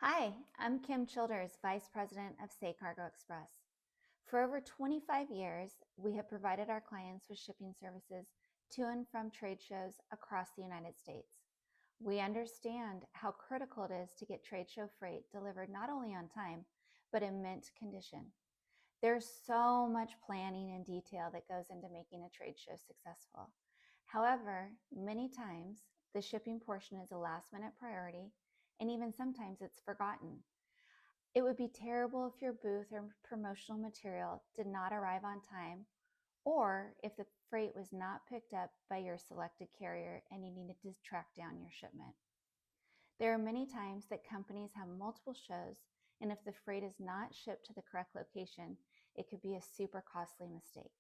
Hi, I'm Kim Childers, Vice President of Say Cargo Express. For over 25 years, we have provided our clients with shipping services to and from trade shows across the United States. We understand how critical it is to get trade show freight delivered not only on time, but in mint condition. There's so much planning and detail that goes into making a trade show successful. However, many times the shipping portion is a last minute priority, and even sometimes it's forgotten. It would be terrible if your booth or promotional material did not arrive on time, or if the freight was not picked up by your selected carrier and you needed to track down your shipment. There are many times that companies have multiple shows, and if the freight is not shipped to the correct location, it could be a super costly mistake.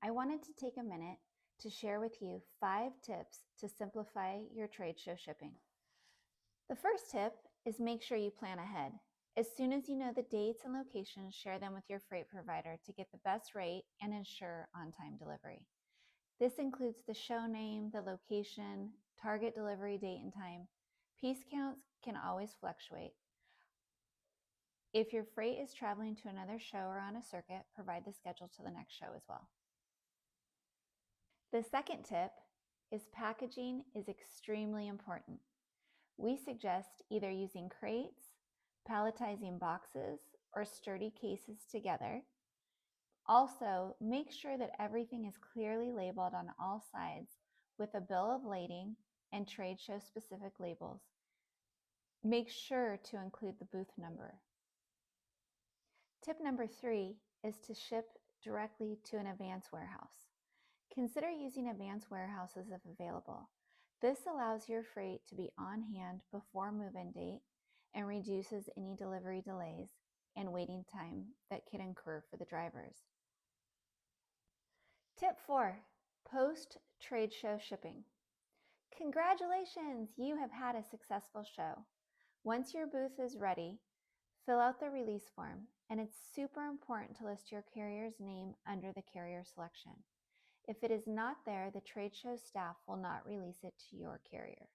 I wanted to take a minute to share with you 5 tips to simplify your trade show shipping. The first tip is make sure you plan ahead. As soon as you know the dates and locations, share them with your freight provider to get the best rate and ensure on-time delivery. This includes the show name, the location, target delivery date and time. Piece counts can always fluctuate. If your freight is traveling to another show or on a circuit, provide the schedule to the next show as well. The second tip is packaging is extremely important. We suggest either using crates, palletizing boxes, or sturdy cases together. Also, make sure that everything is clearly labeled on all sides with a bill of lading and trade show specific labels. Make sure to include the booth number. Tip number 3 is to ship directly to an advance warehouse. Consider using advance warehouses if available. This allows your freight to be on hand before move-in date and reduces any delivery delays and waiting time that could incur for the drivers. Tip 4, post-trade show shipping. Congratulations, you have had a successful show. Once your booth is ready, fill out the release form, and it's super important to list your carrier's name under the carrier selection. If it is not there, the trade show staff will not release it to your carrier.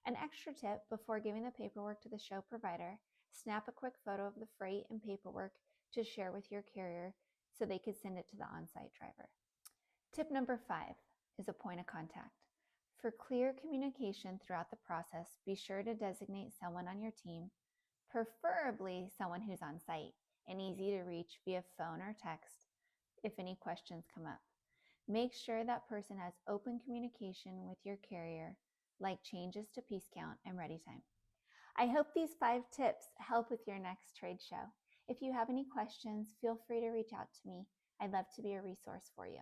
An extra tip before giving the paperwork to the show provider, snap a quick photo of the freight and paperwork to share with your carrier so they could send it to the on-site driver. Tip number 5 is a point of contact. For clear communication throughout the process, be sure to designate someone on your team, preferably someone who's on site and easy to reach via phone or text if any questions come up. Make sure that person has open communication with your carrier, like changes to piece count and ready time. I hope these 5 tips help with your next trade show. If you have any questions, feel free to reach out to me. I'd love to be a resource for you.